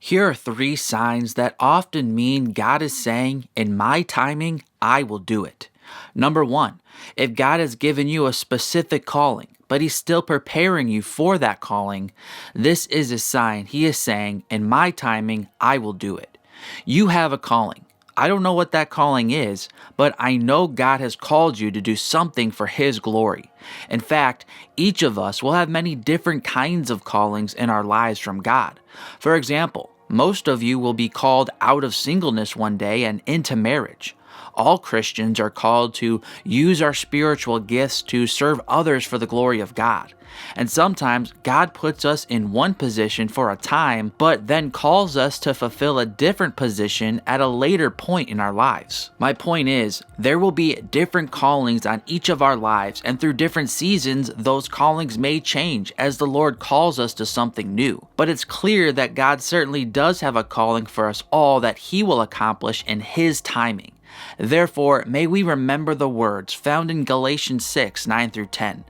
Here are 3 signs that often mean God is saying, in my timing, I will do it. Number 1, if God has given you a specific calling, but He's still preparing you for that calling, this is a sign He is saying, in my timing, I will do it. You have a calling. I don't know what that calling is, but I know God has called you to do something for His glory. In fact, each of us will have many different kinds of callings in our lives from God. For example, most of you will be called out of singleness one day and into marriage. All Christians are called to use our spiritual gifts to serve others for the glory of God. And sometimes God puts us in one position for a time, but then calls us to fulfill a different position at a later point in our lives. My point is, there will be different callings on each of our lives, and through different seasons, those callings may change as the Lord calls us to something new. But it's clear that God certainly does have a calling for us all that He will accomplish in His timing. Therefore, may we remember the words found in Galatians 6, 9 through 10.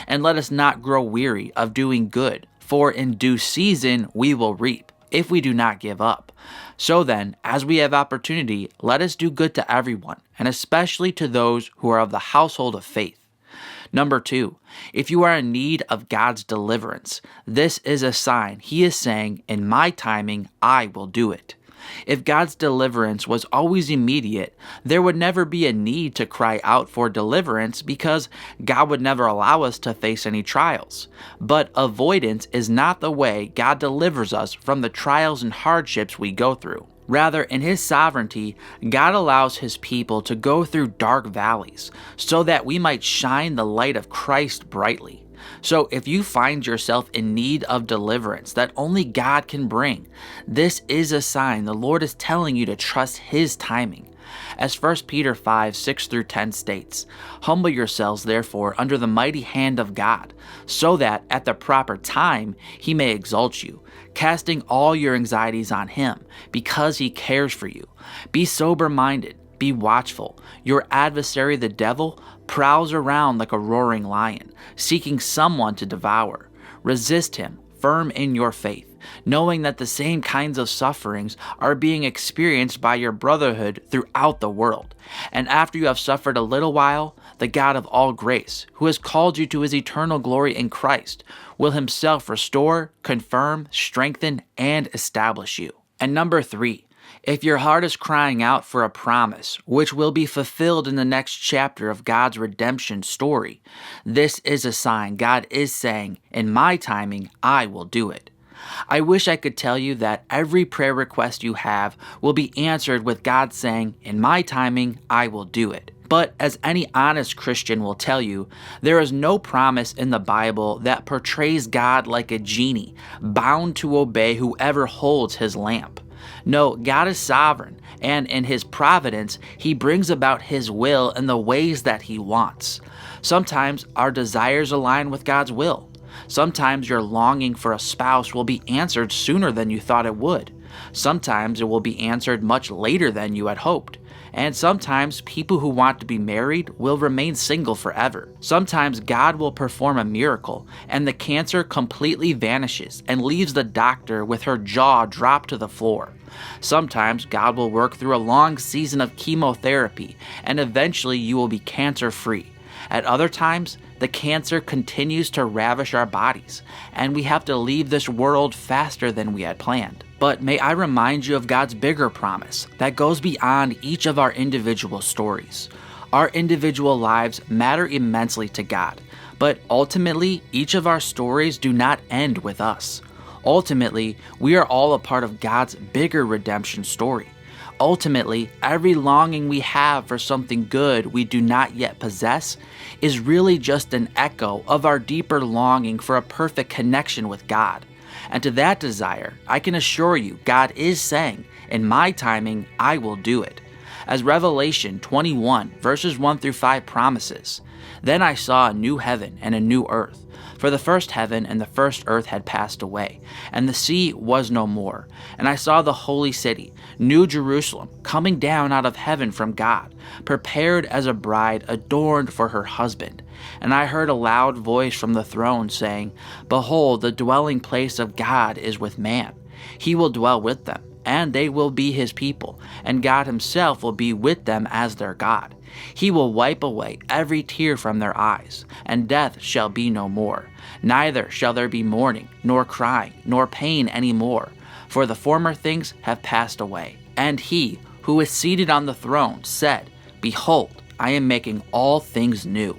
And let us not grow weary of doing good, for in due season we will reap, if we do not give up. So then, as we have opportunity, let us do good to everyone, and especially to those who are of the household of faith. Number 2, if you are in need of God's deliverance, this is a sign He is saying, in my timing, I will do it. If God's deliverance was always immediate, there would never be a need to cry out for deliverance because God would never allow us to face any trials. But avoidance is not the way God delivers us from the trials and hardships we go through. Rather, in His sovereignty, God allows His people to go through dark valleys so that we might shine the light of Christ brightly. So if you find yourself in need of deliverance that only God can bring, this is a sign the Lord is telling you to trust His timing. As 1 Peter 5, 6 through 10 states, humble yourselves therefore under the mighty hand of God, so that at the proper time He may exalt you, casting all your anxieties on Him, because He cares for you. Be sober-minded. Be watchful. Your adversary, the devil, prowls around like a roaring lion, seeking someone to devour. Resist him, firm in your faith, knowing that the same kinds of sufferings are being experienced by your brotherhood throughout the world. And after you have suffered a little while, the God of all grace, who has called you to His eternal glory in Christ, will Himself restore, confirm, strengthen, and establish you. And number 3, if your heart is crying out for a promise, which will be fulfilled in the next chapter of God's redemption story, this is a sign God is saying, in my timing, I will do it. I wish I could tell you that every prayer request you have will be answered with God saying, in my timing, I will do it. But as any honest Christian will tell you, there is no promise in the Bible that portrays God like a genie, bound to obey whoever holds His lamp. No, God is sovereign, and in His providence, He brings about His will in the ways that He wants. Sometimes our desires align with God's will. Sometimes your longing for a spouse will be answered sooner than you thought it would. Sometimes it will be answered much later than you had hoped. And sometimes people who want to be married will remain single forever. Sometimes God will perform a miracle and the cancer completely vanishes and leaves the doctor with her jaw dropped to the floor. Sometimes God will work through a long season of chemotherapy and eventually you will be cancer-free. At other times, the cancer continues to ravish our bodies, and we have to leave this world faster than we had planned. But may I remind you of God's bigger promise that goes beyond each of our individual stories. Our individual lives matter immensely to God, but ultimately, each of our stories do not end with us. Ultimately, we are all a part of God's bigger redemption story. Ultimately, every longing we have for something good we do not yet possess is really just an echo of our deeper longing for a perfect connection with God. And to that desire, I can assure you, God is saying, in my timing, I will do it. As Revelation 21, verses 1 through 5 promises, then I saw a new heaven and a new earth. For the first heaven and the first earth had passed away, and the sea was no more. And I saw the holy city, New Jerusalem, coming down out of heaven from God, prepared as a bride adorned for her husband. And I heard a loud voice from the throne saying, Behold, the dwelling place of God is with man, He will dwell with them, and they will be his people, and God himself will be with them as their God. He will wipe away every tear from their eyes, and death shall be no more. Neither shall there be mourning, nor crying, nor pain any more, for the former things have passed away. And he who is seated on the throne said, Behold, I am making all things new.